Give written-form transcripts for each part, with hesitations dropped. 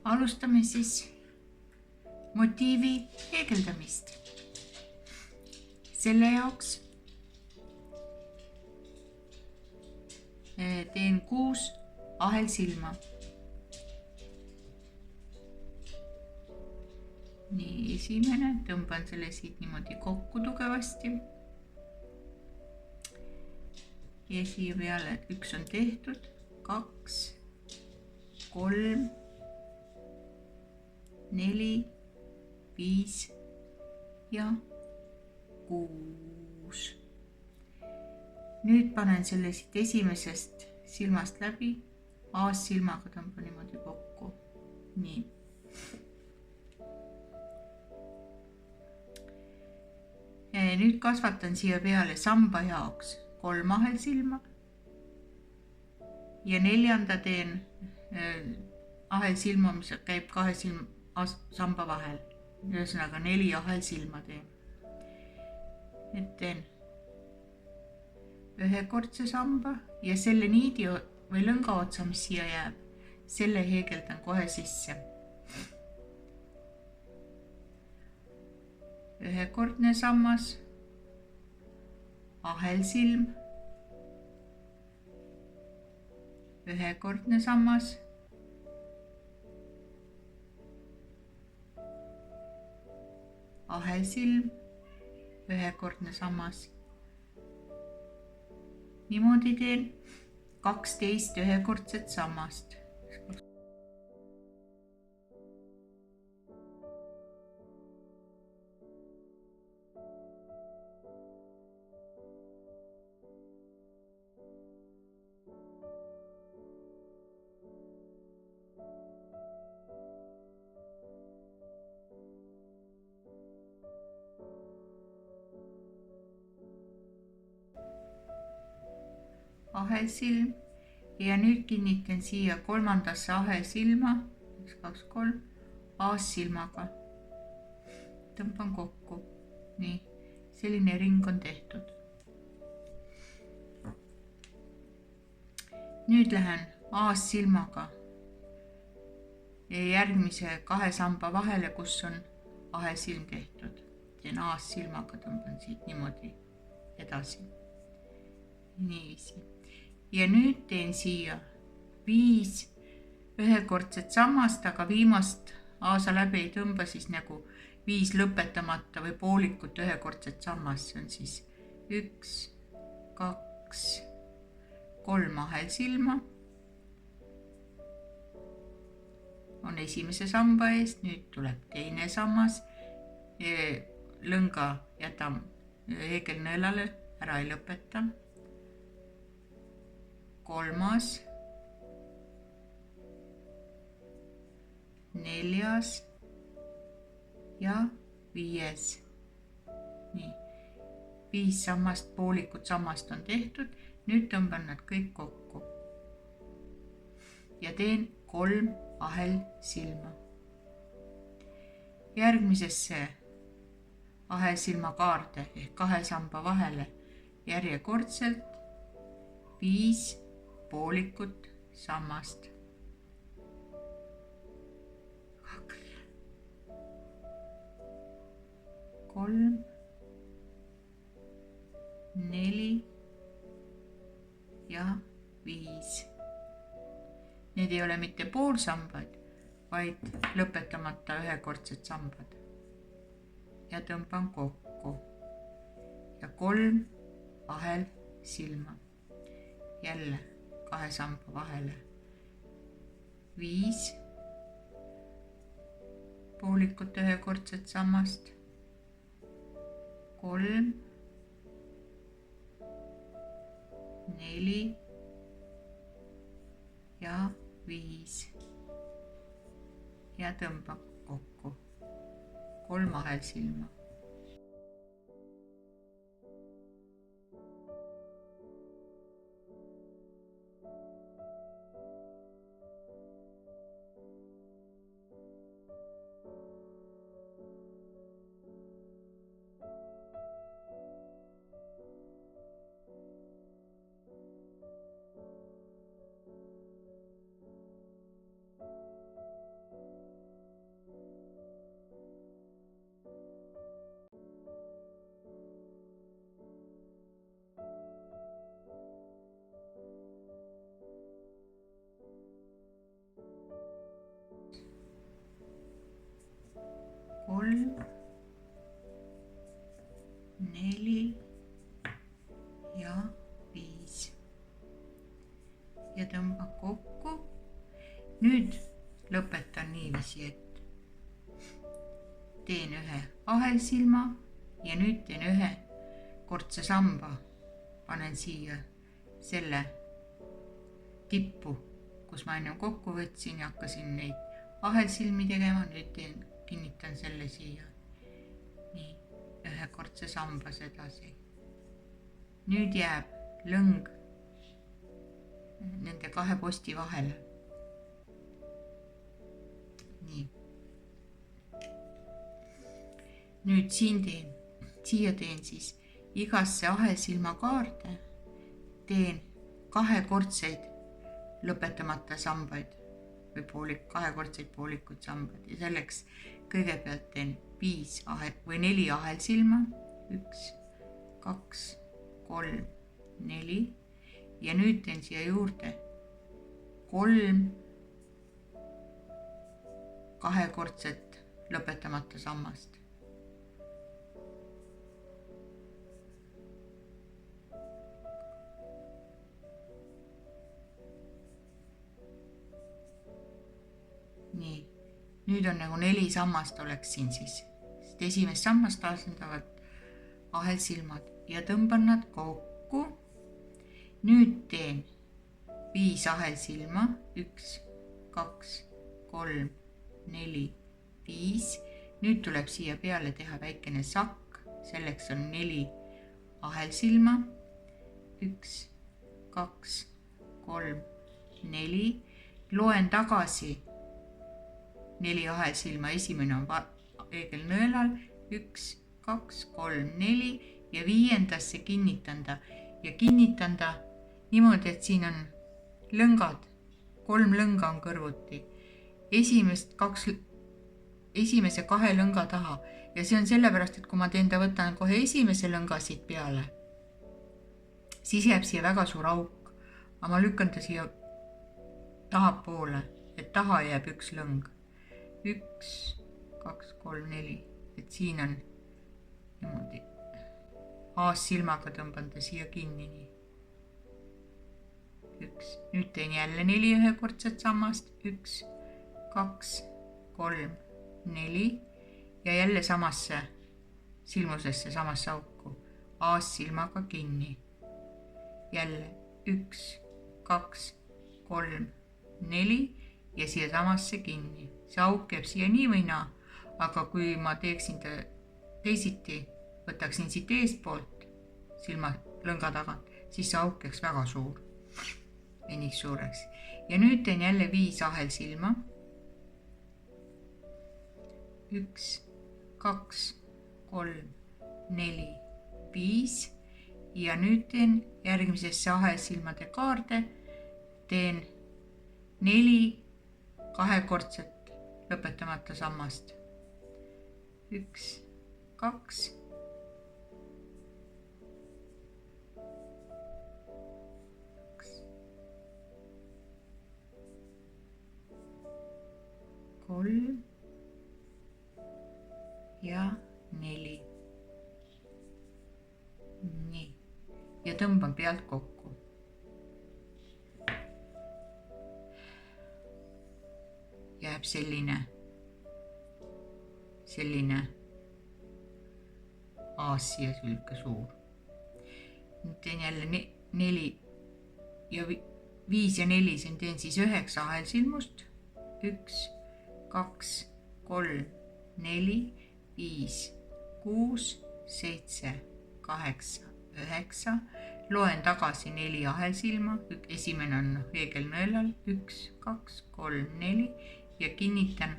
Alustame siis motiivi heegeldamist. Selle jaoks teen 6 ahelsilma. Nii, esimene, tõmban selle siit niimoodi kokku tugevasti. Ja siia peale 1 on tehtud, 2, 3, 4, 5 ja 6. Nüüd panen selle siit esimesest silmast läbi, aassilmaga tõmban niimoodi kokku. Nii. Nüüd kasvatan siia peale samba jaoks 3 ahelsilma ja 4. teen ahelsilma, mis käib 2 samba vahel. Ühesõnaga 4 ahelsilma teen. Nüüd teen ühekordse samba ja selle niidi või lõnga otsa, mis siia jääb, selle heegeldan kohe sisse. Ühekordne sammas, ahelsilm, ühekordne sammas, ahelsilm, ühekordne sammas. Niimoodi teen 12 ühekordset sammast. Ahelsilm ja nüüd kinnitan siia 3. ahelsilma, 1, 2, 3, aassilmaga. Tõmban kokku. Nii, selline ring on tehtud. Nüüd lähen aassilmaga järgmise 2 samba vahele, kus on ahelsilm tehtud. Teen aassilmaga, tõmban siit niimoodi edasi. Niiviisi. Ja nüüd teen siia 5 ühekordset sammast, aga viimast aasa läbi ei tõmba, siis nagu 5 lõpetamata või poolikut ühekordset sammast. See on siis 1, 2, 3 ahelsilma. On esimese samba eest, nüüd tuleb teine sammas. Lõnga jätan heegelnõelale, ära ei lõpeta. 3, 4 ja 5. Nii, 5 sammast, poolikut sammast on tehtud. Nüüd tõmban nad kõik kokku ja teen 3 ahelsilma. Järgmisesse ahelsilmakaarde ehk 2 samba vahele järjekordselt 5 poolikut sammast. 2, 3, 4 ja 5. Need ei ole mitte poolsambaid, vaid lõpetamata ühekordsed sambad. Ja tõmban kokku ja 3 ahelsilma. Jälle 2 samba vahele 5 poolikut ühekordset sammast, 3, 4 ja 5 ja tõmban kokku 3 ahelsilma. 3, 4 ja 5 ja tõmba kokku. Nüüd lõpetan niiviisi, et teen ühe ahelsilma ja nüüd teen ühe kortse samba. Panen siia selle tippu, kus ma enne kokku võtsin ja hakkasin neid ahelsilmi tegema. Nüüd kinnitan selle siia. Nii, ühe kortse sambas edasi. Nüüd jääb lõng nende kahe posti vahele. Nii. Nüüd siia teen siis igasse ahelsilma kaarde teen kahekordseid lõpetamata sambaid või kahekordseid poolikuid sambaid ja selleks kõigepealt teen 4 ahelsilma. 1, 2, 3, 4 ja nüüd teen siia juurde 3 kahekordset lõpetamata sammast. Nii, nüüd on nagu 4 sammast oleks siin siis. Esimest sammast asendavad ahelsilmad ja tõmban nad kokku. Nüüd teen 5 ahelsilma. 1, 2, 3, 4, 5. Nüüd tuleb siia peale teha väikene sakk. Selleks on 4 ahelsilma. 1, 2, 3, 4. Loen tagasi 4 ahelsilma, esimene on peegelnõelal, 1, 2, 3, 4 ja 5. kinnitan ta ja kinnitan ta niimoodi, et siin on lõngad, 3 lõnga on kõrvuti, esimese 2 lõnga taha ja see on sellepärast, et kui ma võtan kohe esimese lõnga siit peale, siis jääb siia väga suur auk, aga ma lükkan ta siia tahapoole, et taha jääb 1 lõng. 1, 2, 3, 4, et siin on niimoodi aassilmaga tõmban ta siia kinni. Nii. 1, nüüd teen jälle 4 ühekordset sammast, 1, 2, 3, 4 ja jälle samasse silmusesse, samasse auku, aassilmaga kinni. Jälle 1, 2, 3, 4 ja siia samasse kinni. See auk jääb siia nii või naa, aga kui ma teeksin teisiti, võtaksin siit eestpoolt silma lõnga tagant, siis see auk jääks väga suur, veniks suureks. Ja nüüd teen jälle 5 ahelsilma. 1, 2, 3, 4, 5 ja nüüd teen järgmisesse ahelsilmade kaarde, teen 4 kahekordset lõpetamata sammast. 1, 2, 3 ja 4. Nii. Ja tõmban pealt kokku. Jääb selline aas siia sülke suur. Nüüd teen jälle 4 ja 5 ja 4, siin teen siis 9 ahelsilmust. 1, 2, 3, 4, 5, 6, 7, 8, 9. Loen tagasi 4 ahelsilma, esimene on peegelnõelal, 1, 2, 3, 4 ja kinnitan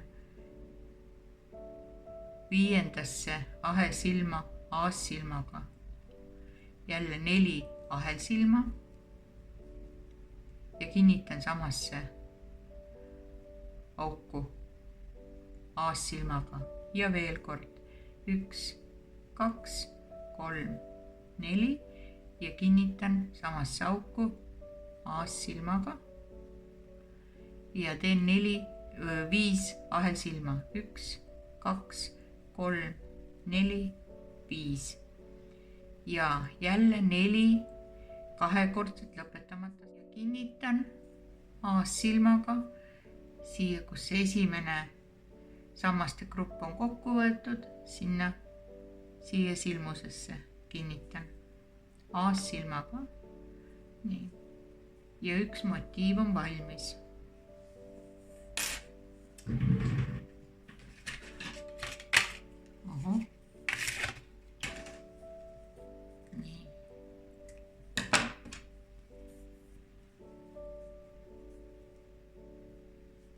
5. ahelsilma aassilmaga. Jälle 4 ahelsilma ja kinnitan samasse auku aassilmaga ja veel kord 1, 2, 3, 4 ja kinnitan samasse auku aassilmaga ja teen 5 ahelsilma. 1, 2, 3, 4, 5 ja jälle 4 kahekordset lõpetamata ja kinnitan aassilmaga siia, kus esimene sammaste grupp on kokku võetud, siia silmusesse kinnitan aassilmaga. Nii. Ja üks motiiv on valmis. Nii.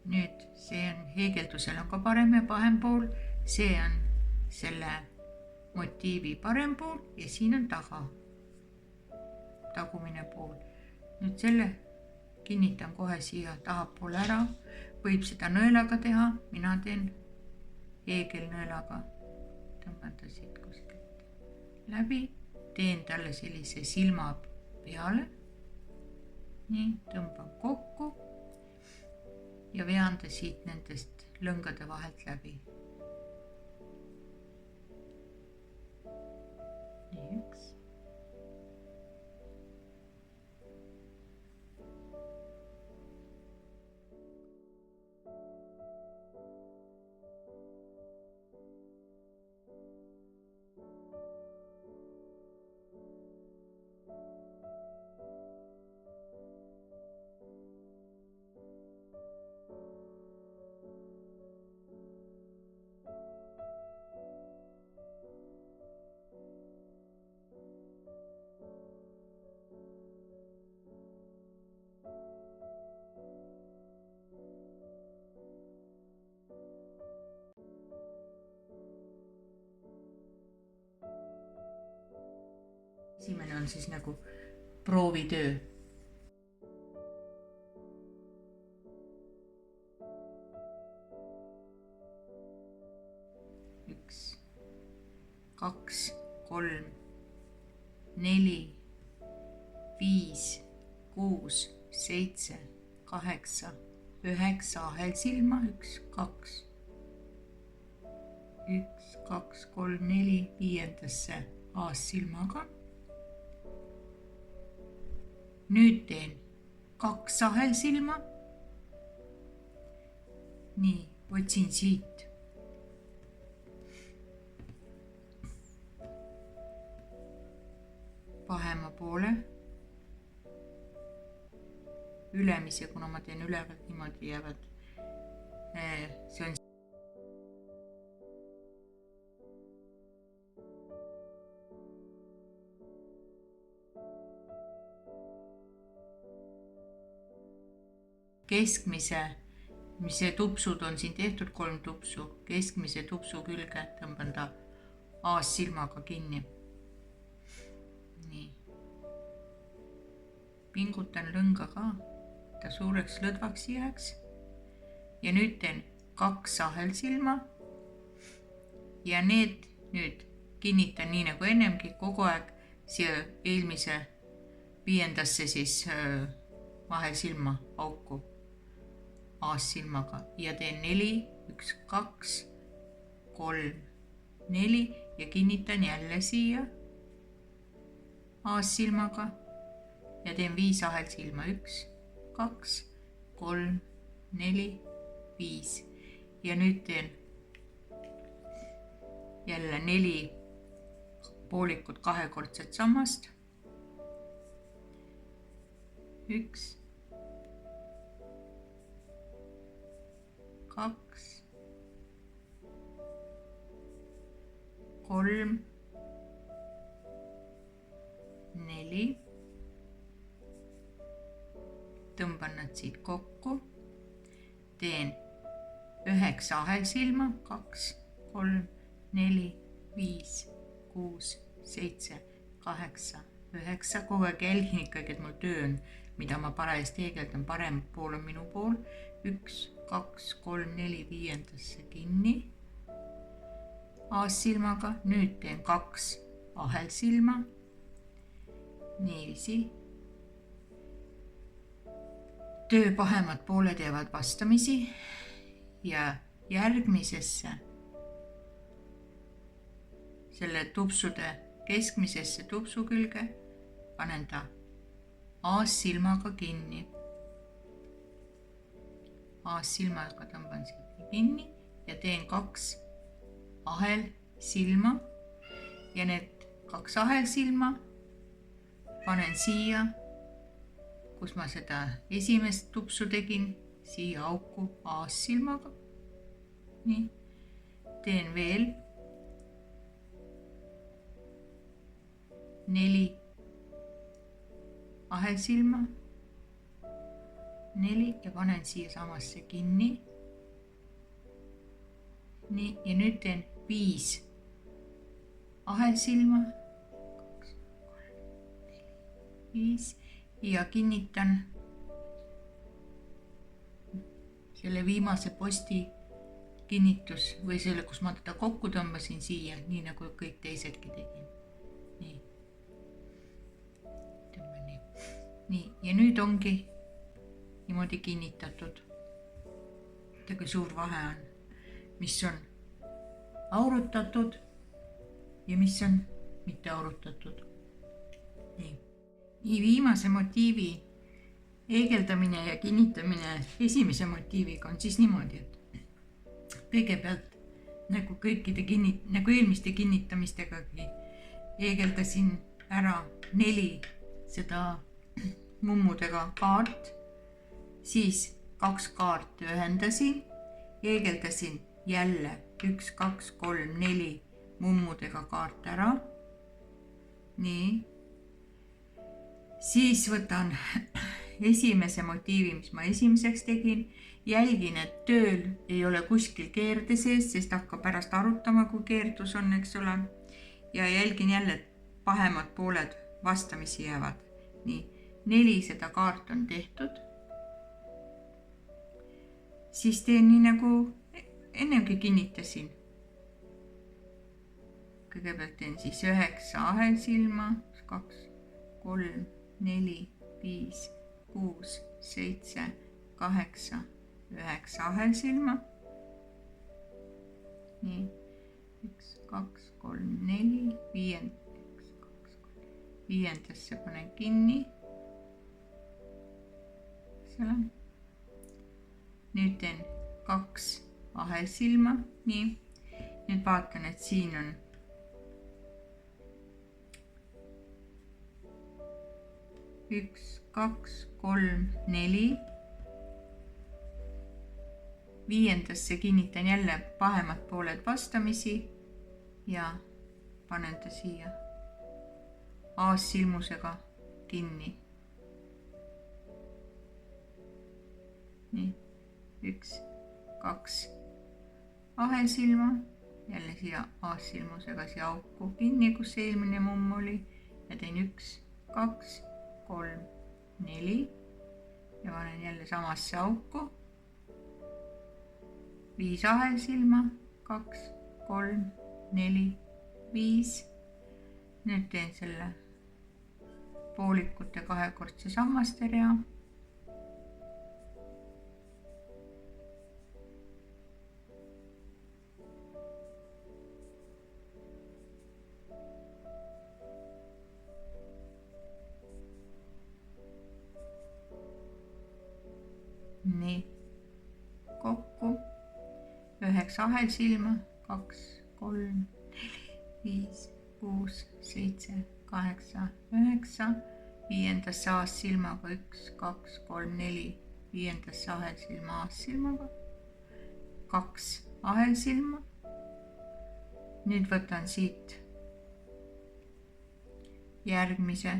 Nüüd see on, heegeldusel on ka parem ja pahem pool, see on selle motiivi parem pool ja siin on tagumine pool. Nüüd selle kinnitan kohe siia tahapoole ära, võib seda nõelaga teha, mina teen heegelnõelaga, tõmbata siit kuskilt läbi, teen talle sellise silma peale, nii, tõmban kokku ja vean ta siit nendest lõngade vahelt läbi. Nii, üks. Esimene on siis nagu proovitöö. Üks, 2, 3, 4, 5, 6, 7, 8, 9 ahelsilma, 1, 2. 1, 2, 3, 4 viiendasse aassilmaga. Nüüd teen 2 ahelsilma. Nii, otsin siit pahema poole ülemise, kuna ma teen ülevalt niimoodi jäävad, see on keskmise, mis see tupsud on siin tehtud, 3 tupsu, keskmise tupsu külge tõmban ta aassilmaga kinni. Nii. Pingutan lõnga ka, ta suureks lõdvaks jääks. Ja nüüd teen 2 ahelsilma ja need nüüd kinnitan nii nagu ennemgi kogu aeg siia eelmise viiendasse siis vahesilma auku aassilmaga ja teen 4, 1, 2, 3, 4 ja kinnitan jälle siia aassilmaga ja teen 5 ahelsilma, 1, 2, 3, 4, 5 ja nüüd teen jälle 4 poolikut kahekordset sammast. 1, 2, 3, 4. Tõmban nad siit kokku. Teen 9 ahelsilma, 2, 3, 4, 5, 6, 7, 8, 9. Kogu aeg jälgin ikkagi, et mul töö on, mida ma parajasti heegeldan, parem pool on minu pool. 1, 2, 3, 4 viiendasse kinni aassilmaga. Nüüd teen 2 ahelsilma. Niiviisi. Töö pahemad pooled jäävad vastamisi ja järgmisesse selle tupsude keskmisesse tupsu külge, panen ta aassilmaga kinni. Aassilmaga tõmban siit kinni ja teen 2 ahelsilma ja need 2 ahelsilma panen siia, kus ma seda esimest tupsu tegin, siia auku aassilmaga. Nii, teen veel 4 ahelsilma, 4 ja panen siia samasse kinni. Nii, ja nüüd teen 5 ahelsilma, 2, 3, 4, 5 ja kinnitan selle viimase posti kinnitus või selle, kus ma teda kokku tõmbasin siia, nii nagu kõik teisedki tegin. Nii. Nii, ja nüüd ongi niimoodi kinnitatud. Kui suur vahe on, mis on aurutatud ja mis on mitte aurutatud. Nii, viimase motiivi heegeldamine ja kinnitamine esimese motiiviga on siis niimoodi, et kõigepealt nagu eelmiste kinnitamistega heegeldasin ära 4 seda mummudega kaart, siis 2 kaarti ühendasin, heegeldasin jälle 1, 2, 3, 4 mummudega kaart ära. Nii, siis võtan esimese motiivi, mis ma esimeseks tegin, jälgin, et tööl ei ole kuskil keerde sees, sest hakkab pärast arutama, kui keerdus on, eks ole. Ja jälgin jälle, et pahemad pooled vastamisi jäävad. Nii, 4 seda kaart on tehtud. Siis teen nii nagu ennemgi kinnitasin. Kõigepealt teen siis 9 ahelsilma, 2, 3, 4, 5, 6, 7, 8, 9 ahelsilma. Nii, 1, 2, 3, 4, 5, 5. panen kinni. Nüüd teen 2 ahelsilma. Nii, nüüd vaatan, et siin on üks, 2, 3, 4. 5. kinnitan jälle pahemad pooled vastamisi ja panen ta siia aassilmusega kinni. Nii, 1, 2 ahelsilma, jälle siia aassilmusega siia auku kinni, kus see eelmine mumm oli ja teen 1, 2, 3, 4 ja panen jälle samasse auku. 5 ahelsilma, 2, 3, 4, 5. Nüüd teen selle poolikute kahekordse sammaste rea. Nii, kokku 9 ahelsilma, 2, 3, 4, 5, 6, 7, 8, 9, 5. aassilmaga 1, 2, 3, 4, 5. ahelsilma aassilmaga, 2 ahelsilma. Nüüd võtan siit järgmise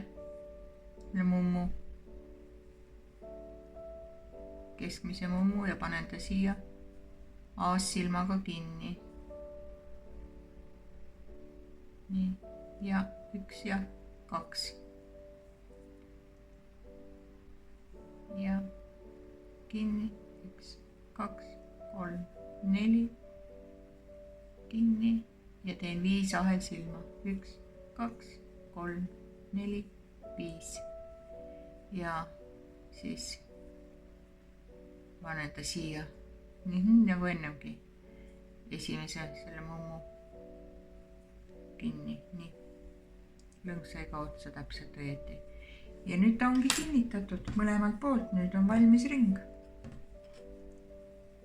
mummu, keskmise mummu ja panen ta siia aassilmaga kinni. Nii, ja 1 ja 2. Ja kinni, 1, 2, 3, 4. Kinni ja teen 5 ahelsilma. 1, 2, 3, 4, 5. Ja siis panen ta siia, nii nagu ennemgi, esimese selle mummu kinni, nii. Lõng sai ka otsa täpselt õieti. Ja nüüd ta ongi kinnitatud mõlemalt poolt, nüüd on valmis ring.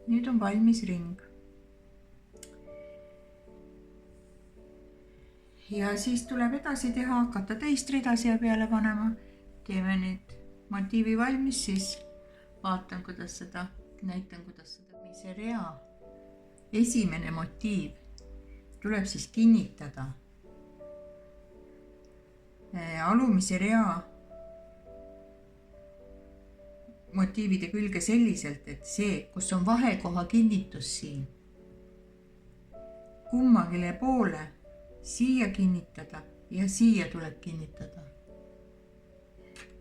Nüüd on valmis ring. Ja siis tuleb edasi teha, hakata teist rida siia peale panema. Teeme nüüd motiivi valmis, siis vaatan, kuidas seda, näitan, kuidas seda. See rea esimene motiiv tuleb siis kinnitada alumise rea motiivide külge selliselt, et see, kus on vahekoha kinnitus siin, kummagile poole siia kinnitada ja siia tuleb kinnitada.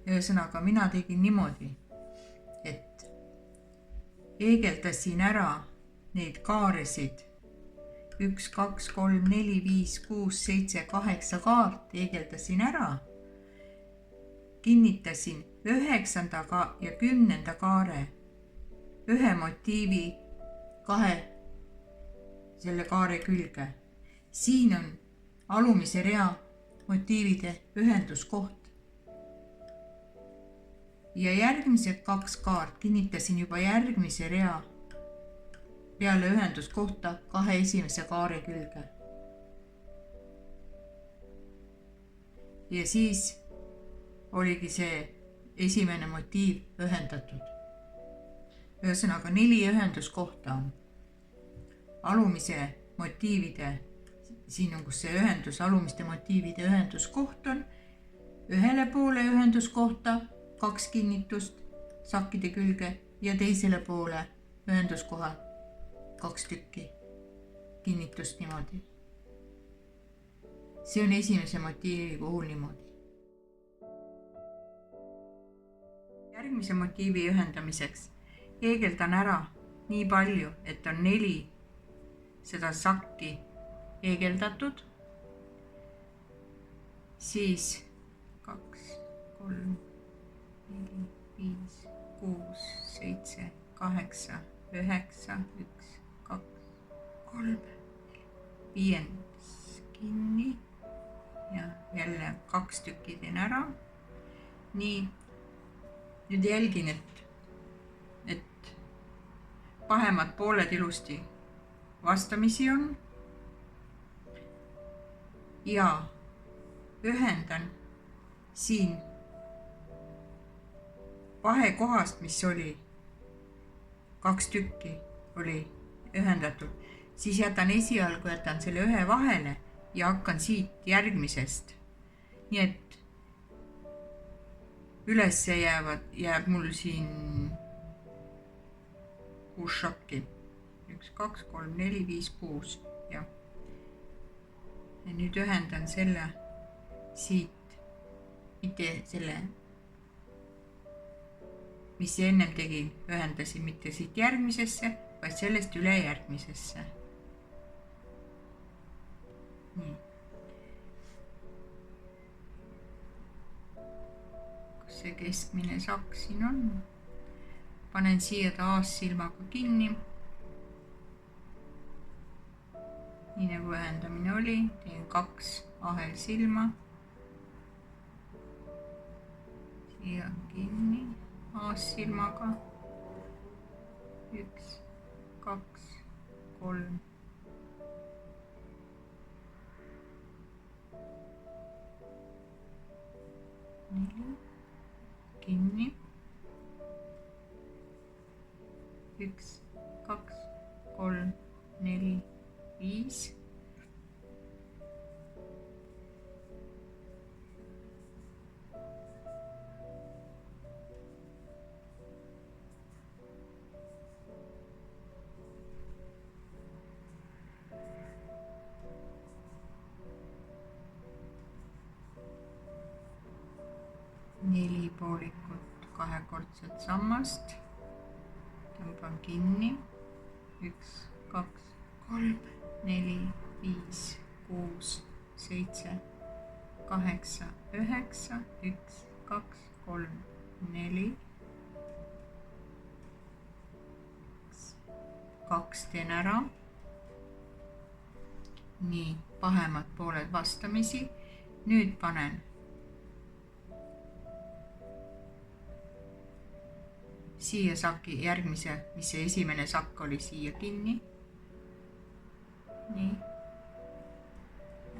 Ühesõnaga, mina tegin niimoodi, et eegeldasin ära neid kaaresid 1, 2, 3, 4, 5, 6, 7, 8 kaart eegeldasin ära. Kinnitasin 9. ja 10. kaare ühe motiivi kahe selle kaare külge. Siin on alumise rea motiivide ühenduskoht. Ja järgmised 2 kaart kinnitasin juba järgmise rea peale ühenduskohta kahe esimese kaare külge. Ja siis oligi see esimene motiiv ühendatud. Ühesõnaga 4 ühenduskohta on. Alumise motiivide, siin on kus see ühendus, alumiste motiivide ühenduskoht on. Ühele poole ühenduskohta 2 kinnitust sakkide külge ja teisele poole ühenduskoha 2 tükki kinnitust niimoodi. See on esimese motiivi puhul niimoodi. Järgmise motiivi ühendamiseks eegeldan ära nii palju, et on 4 seda sakki eegeldatud. Siis 2, 3, 4, 5, 6, 7, 8, 9, 1, 2, 3, 5 kinni ja jälle 2 tükki teen ära. Nii, nüüd jälgin, et pahemad pooled ilusti vastamisi on ja ühendan siin vahekohast, mis oli 2 tükki oli ühendatud, siis jätan esialgu selle ühe vahele ja hakkan siit järgmisest. Nii et ülesse jääb mul siin 6 šakki. 1, 2, 3, 4, 5, 6. Ja nüüd ühendan selle siit, mitte selle, mis ennem tegin, ühendasin mitte siit järgmisesse, vaid sellest üle järgmisesse. Nii. Kus see keskmine sakk siin on? Panen siia taas silmaga kinni. Nii nagu ühendamine oli, teen 2 ahelsilma. Siia kinni aassilmaga. 1, 2, 3. Kinni. 1, 2, 3, 4, 5. Neli poolikut kahekordset sammast. Tõmban kinni. 1, 2, 3, 4, 5, 6, 7, 8, 9, 1, 2, 3, 4. 2 teen ära. nii, pahemad pooled vastamisi. Nüüd panen siia saki järgmise, mis see esimene sakk oli, siia kinni. Nii,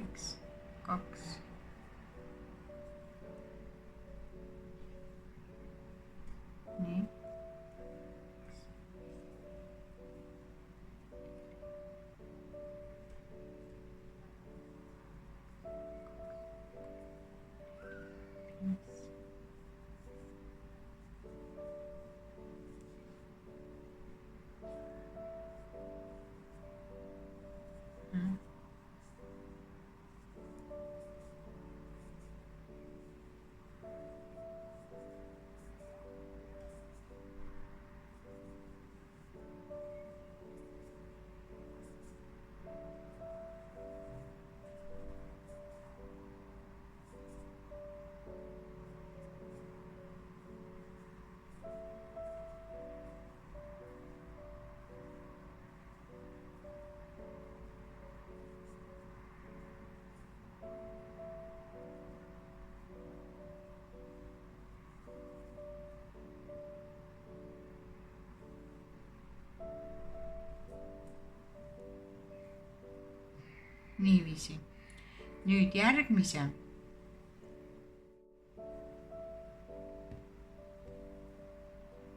1, 2. Nii. Niiviisi. Nüüd järgmise.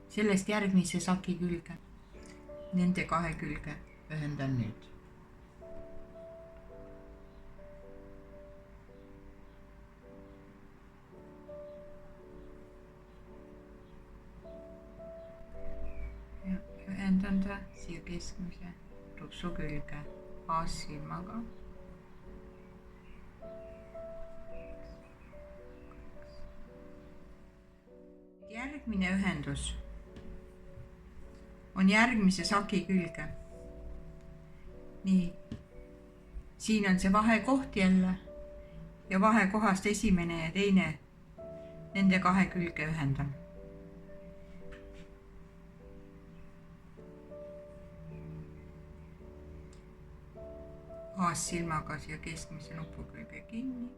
Sellest järgmise saki külge. Nende kahe külge ühendan nüüd. Ja ühendan ta siia keskmise tupsu külge baassilmaga. Järgmine ühendus on järgmise saki külge. Nii, siin on see vahekoht jälle ja vahekohast esimene ja teine nende kahe külge ühendan. Baassilmaga siia keskmise nupu külge kinni.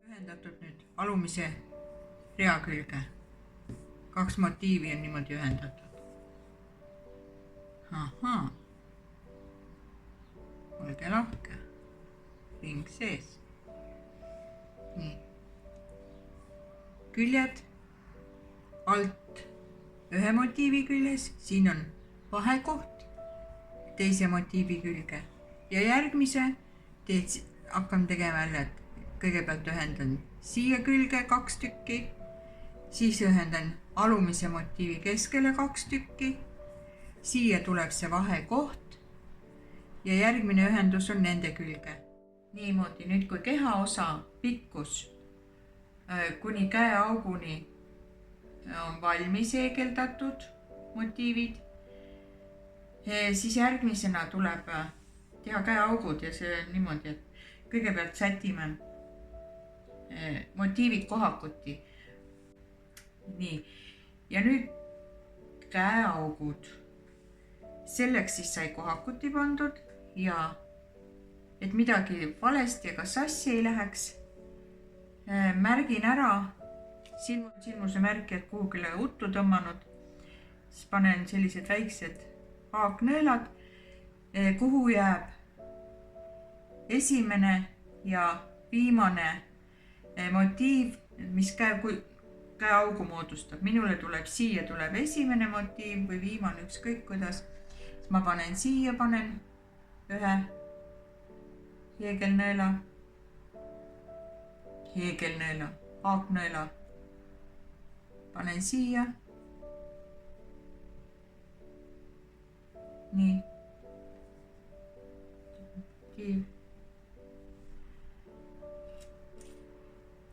Ühendatud nüüd alumise rea külge. 2 motiivi on niimoodi ühendatud. Ahaa. Olge lahke. Ring sees. Nii. Küljed alt ühe motiivi küljes. Siin on vahekoht teise motiivi külge. Ja järgmise hakkan tegema jälle, et kõigepealt ühendan siia külge 2 tükki. Siis ühendan alumise motiivi keskele 2 tükki. Siia tuleb see vahekoht ja järgmine ühendus on nende külge. Niimoodi, nüüd kui kehaosa pikkus kuni käeauguni on valmis heegeldatud motiivid, siis järgmisena tuleb teha käeaugud ja see on niimoodi, et kõigepealt sätime motiivid kohakuti. Nii, ja nüüd käeaugud. Selleks siis sai kohakuti pandud ja et midagi valesti ega sassi ei läheks, märgin ära silmuse märki, et kuhugile uttu tõmmanud, siis panen sellised väiksed haaknõelad, kuhu jääb esimene ja viimane motiiv, mis käeaugu moodustab. Minule tuleb siia tuleb esimene motiiv või viimane, ükskõik kuidas. Ma panen siia, panen ühe heegelnõela, haaknõela, panen siia. Nii.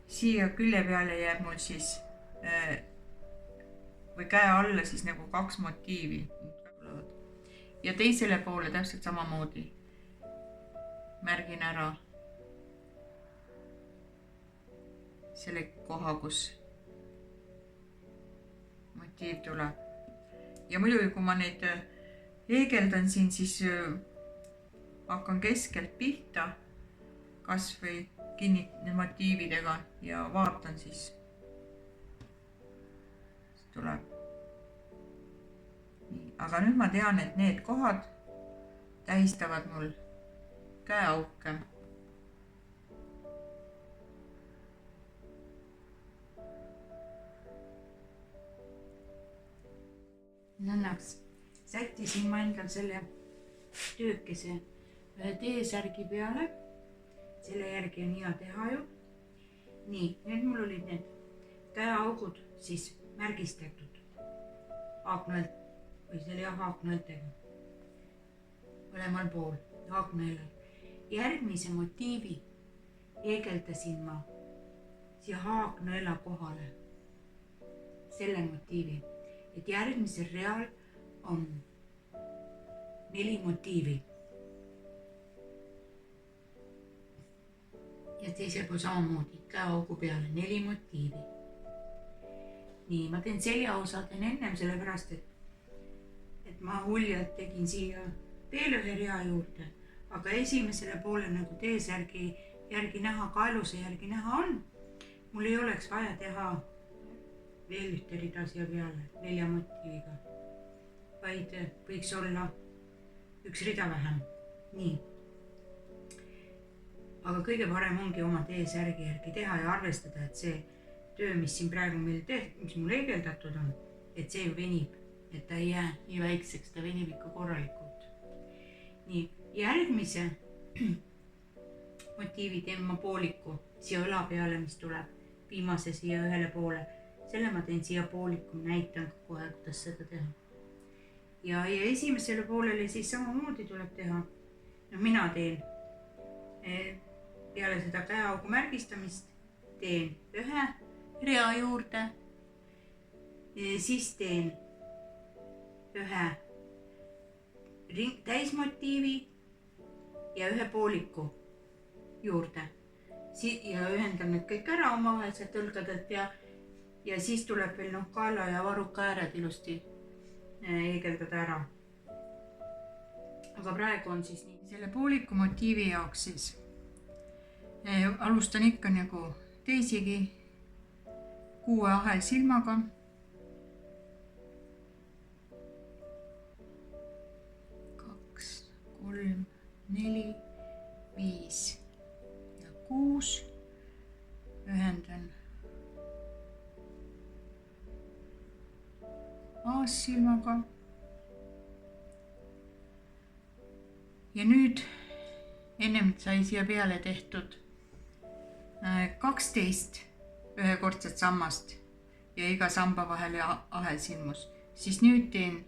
Siia külje peale jääb mul siis või käe alla siis nagu 2 motiivi. Ja teisele poole täpselt samamoodi märgin ära selle koha, kus motiiv tuleb. Ja muidugi, kui ma neid heegeldan siin, siis hakkan keskelt pihta kas või motiividega ja vaatan siis tuleb. Nii, aga nüüd ma tean, et need kohad tähistavad mul käeauke. Nõnnaks sättisin ma endal selle töökese ühe T-särgi peale. Selle järgi on hea teha ju. Nii, nüüd mul olid need käeaugud siis märgistatud haaknõelt või selle haaknõeltega. Mõlemal pool haaknõelal. Järgmise motiivi eegeldasin ma siia haaknõela kohale. Selle motiivi. Et järgmisel real on 4 motiivi. Ja teisel pool samamoodi käeaugu peale 4 motiivi. Nii, ma teen seljaosa ennem sellepärast, et ma huljalt tegin siia veel ühe rea juurde, aga esimesele poole nagu T-särgi järgi näha, kaeluse järgi näha on. Mul ei oleks vaja teha veel ühte rida siia peale 4 motiiviga, vaid võiks olla 1 rida vähem. Nii. Aga kõige parem ongi oma T-särgi järgi teha ja arvestada, et see töö, mis siin praegu meil mis mul eegeldatud on, et see ju venib, et ta ei jää nii väikseks, ta venib ikka korralikult. Nii, järgmise motiivi teen ma pooliku siia õla peale, mis tuleb viimase siia ühele poole. Selle ma teen siia pooliku, näitan kohe, kuidas seda teha. Ja esimesele poolele siis samamoodi tuleb teha. No mina teen peale seda käeaugu märgistamist, teen ühe rea juurde, siis teen ühe täismotiivi ja ühe pooliku juurde. Ja ühendan need kõik ära omavahelselt õlgadelt ja siis tuleb veel kaela ja varuka ääred ilusti eegeldada ära. Aga praegu on siis nii. Selle pooliku motiivi jaoks siis alustan ikka nagu teisigi 6 ahelsilmaga. 2, 3, 4, 5 ja 6. Ühendan aassilmaga. Ja nüüd ennem sai siia peale tehtud 12 ühekordset sammast ja iga samba vahel ahelsilmus. Siis nüüd teen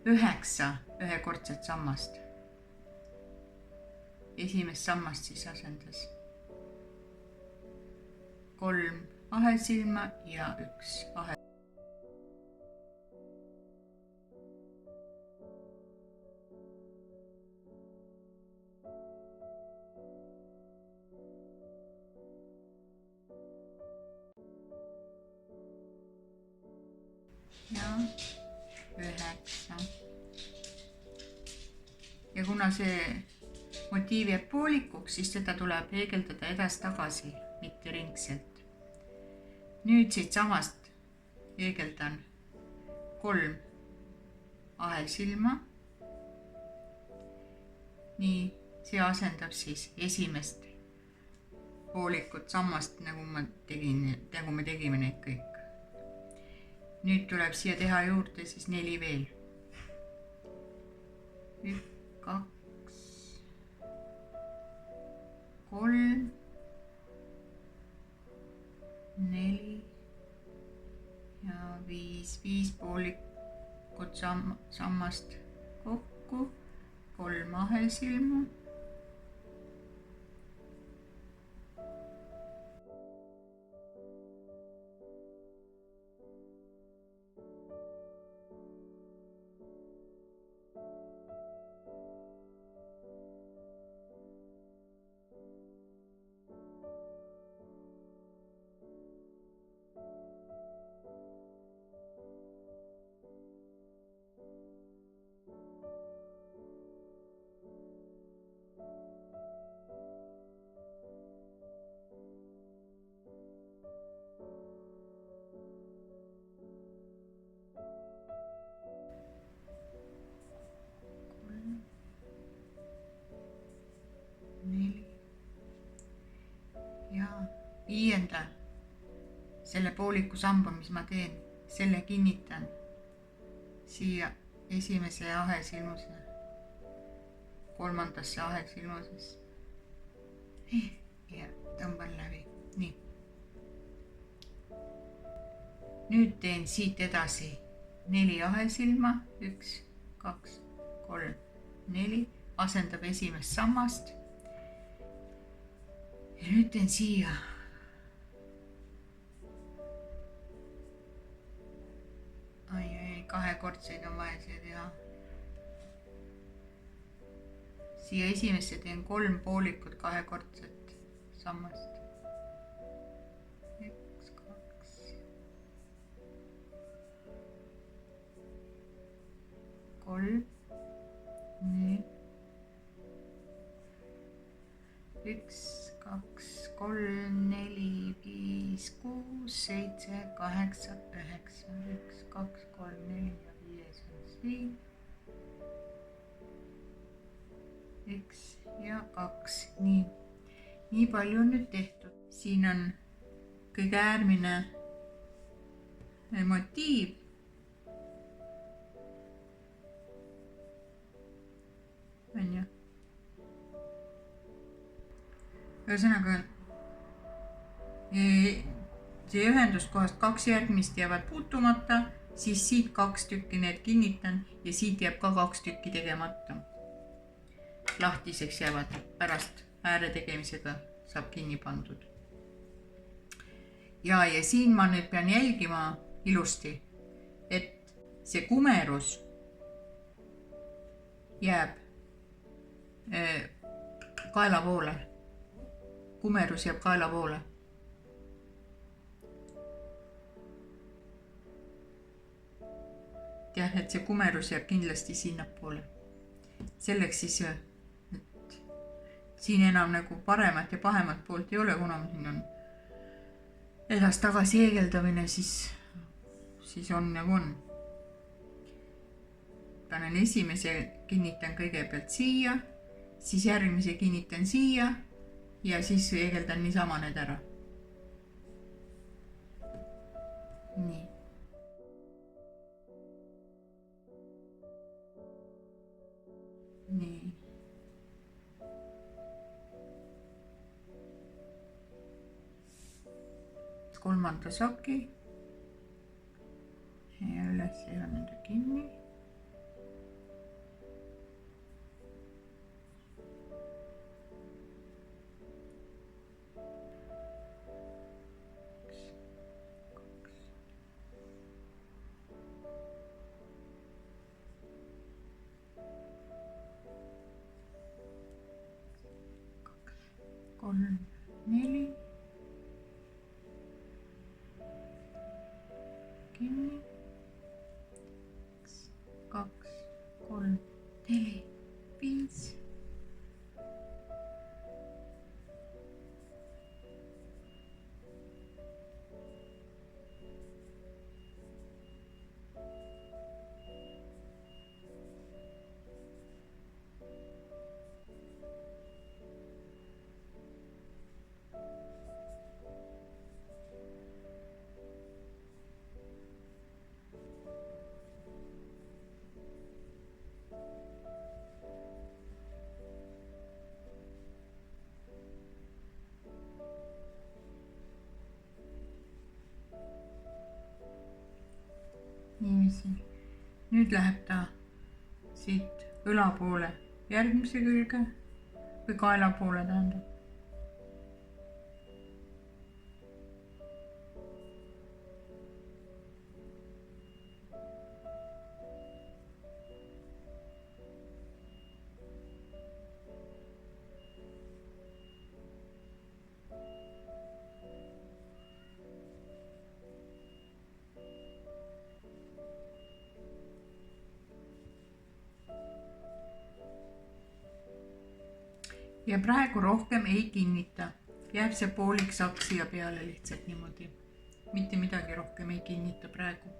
9 ühekordset sammast. Esimest sammast siis asendas 3 ahelsilma ja 1 ahel. Ja 9. Ja kuna see motiiv jääb poolikuks, siis seda tuleb eegeldada edasi-tagasi, mitte ringselt. Nüüd siit samast eegeldan 3 ahelsilma. Nii, see asendab siis esimest poolikut sammast, nagu me tegime neid kõik. Nüüd tuleb siia teha juurde siis 4 veel. 1, 2, 3, 4 ja 5. 5 poolikut sammast kokku, 3 ahelsilma. 5. selle pooliku samba, mis ma teen, selle kinnitan siia esimese ahesilmuse, 3. ahesilmusesse ja tõmban läbi. Nii. Nüüd teen siit edasi 4 ahesilma, 1, 2, 3, 4, asendab esimest sammast. Ja nüüd teen siia kahekordseid on vaja siia teha. Siia esimesse teen 3 poolikut kahekordset sammast. 1, 2, 3, nii. 1, 2, 3, 4, 5, 6, 7, 8, 9, 1, 2, 3, 4 ja 5 on siin. 1 ja 2, nii. Nii palju on nüüd tehtud. Siin on kõige äärmine motiiv. On ju? Ühesõnaga, see ühenduskohast 2 järgmist jäävad puutumata, siis siit 2 tükki need kinnitan ja siit jääb ka 2 tükki tegemata. Lahtiseks jäävad, pärast ääre tegemisega saab kinni pandud. Ja siin ma nüüd pean jälgima ilusti, et see kumerus jääb kaela poole. Kumerus jääb kaela poole. Jah, et see kumerus jääb kindlasti sinnapoole. Selleks siis, et siin enam nagu paremat ja pahemat poolt ei ole, kuna siin on edasi-tagasi heegeldamine, siis on nagu on. Panen esimese, kinnitan kõigepealt siia, siis järgmise kinnitan siia ja siis heegeldan niisama need ära. Nii. Nii. Kolmanda saki ja üles ei ole nende kinni. Kolm, 4 kinni, 1, 2, 3, 4, 5. Niiviisi. Nüüd läheb ta siit õla poole järgmise külge või kaela poole tähendab. Ja praegu rohkem ei kinnita. Jääb see poolik saks siia peale lihtsalt niimoodi. Mitte midagi rohkem ei kinnita praegu.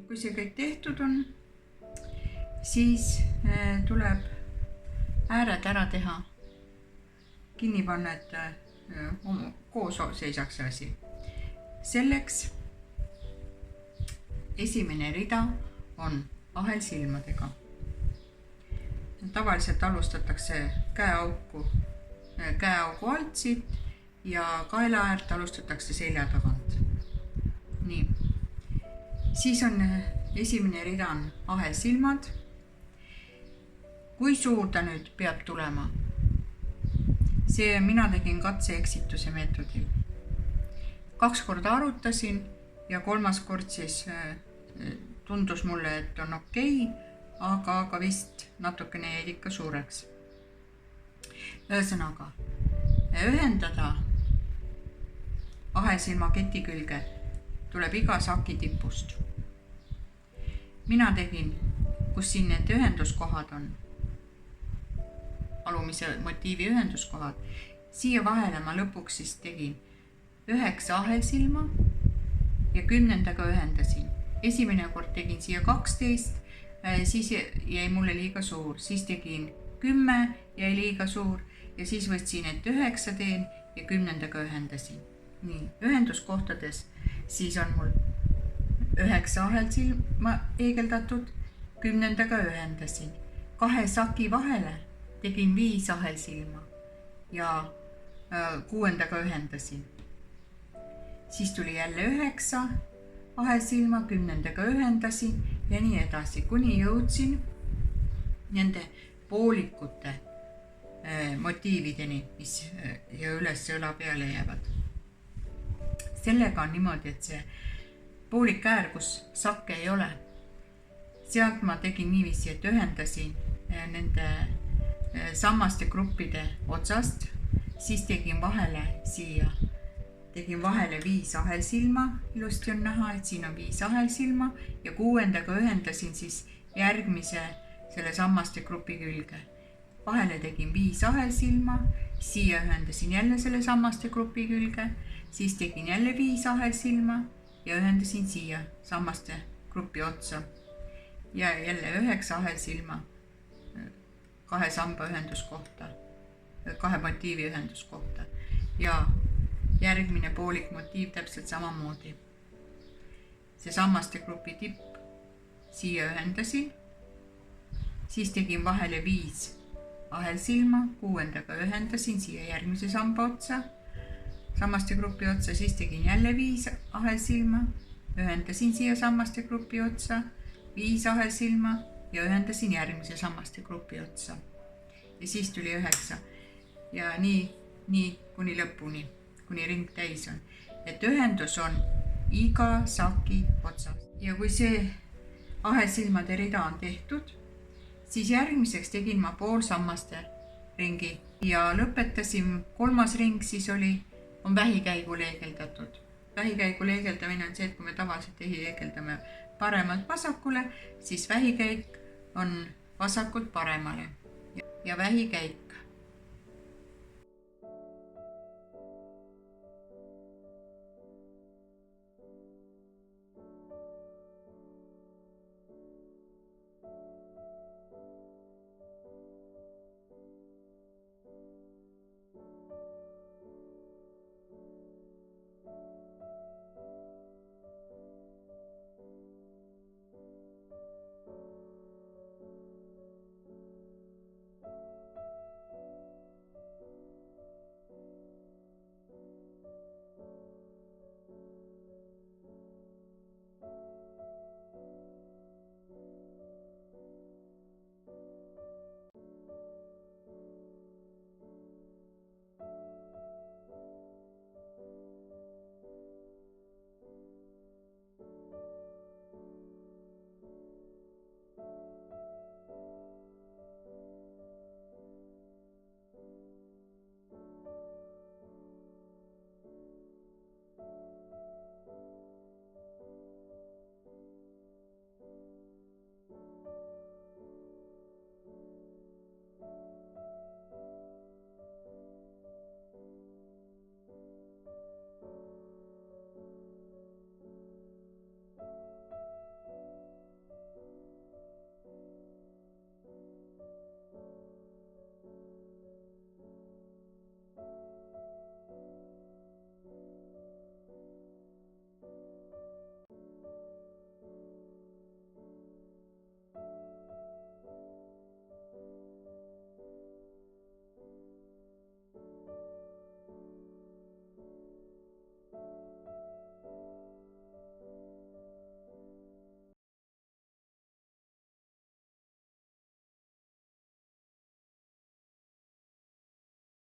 kui see kõik tehtud on, siis tuleb ääred ära teha, kinni panna, et koos seisaks see asi. Selleks esimene rida on ahelsilmadega. Tavaliselt alustatakse käeaugu alt siit ja kaelaäärt alustatakse selja tagant. Nii. Siis on esimene rida on ahelsilmad. Kui suur ta nüüd peab tulema? See mina tegin katse-eksituse meetodil. 2 korda arutasin ja 3. kord siis tundus mulle, et on okei, aga vist natukene jäid ikka suureks. Ühesõnaga, ühendada ahelsilma keti külge tuleb iga saki tipust. Mina tegin, kus siin need ühenduskohad on, alumise motiivi ühenduskohad, siia vahele ma lõpuks siis tegin 9 ahelsilma ja 10. ühendasin. Esimene kord tegin siia 12, siis jäi mulle liiga suur, siis tegin 10, jäi liiga suur ja siis võtsin, et 9 teen ja 10. ühendasin. Nii, ühenduskohtades siis on mul 9 ahelsilma eegeldatud, 10. ühendasin. 2 saki vahele tegin 5 ahelsilma ja 6. ühendasin. Siis tuli jälle 9 ahelsilma, 10. ühendasin ja nii edasi, kuni jõudsin nende poolikute motiivideni, mis üles õla peale jäävad. Sellega on niimoodi, et see poolik äär, kus sakke ei ole, sealt ma tegin niiviisi, et ühendasin nende sammaste gruppide otsast, siis tegin vahele siia. Tegin vahele 5 ahelsilma, ilusti on näha, et siin on 5 ahelsilma ja 6. ühendasin siis järgmise selle sammaste grupi külge. Vahele tegin 5 ahelsilma, siia ühendasin jälle selle sammaste grupi külge, siis tegin jälle 5 ahelsilma ja ühendasin siia sammaste grupi otsa. Ja jälle 9 ahelsilma 2 samba ühenduskohta, 2 motiivi ühenduskohta ja järgmine poolik motiiv täpselt samamoodi. See sammaste grupi tipp siia ühendasin, siis tegin vahele 5 ahelsilma, 6. ühendasin siia järgmise samba otsa, sammaste grupi otsa, siis tegin jälle 5 ahelsilma, ühendasin siia sammaste grupi otsa, 5 ahelsilma ja ühendasin järgmise sammaste grupi otsa. Ja siis tuli 9 ja nii kuni lõpuni, kuni ring täis on. Et ühendus on iga saki otsas. Ja kui see ahelsilmade rida on tehtud, siis järgmiseks tegin ma poolsammaste ringi ja lõpetasin 3. ring, siis on vähikäigul eegeldatud. Vähikäigul eegeldamine on see, et kui me tavaliselt eegeldame paremalt vasakule, siis vähikäik on vasakult paremale. Ja vähikäik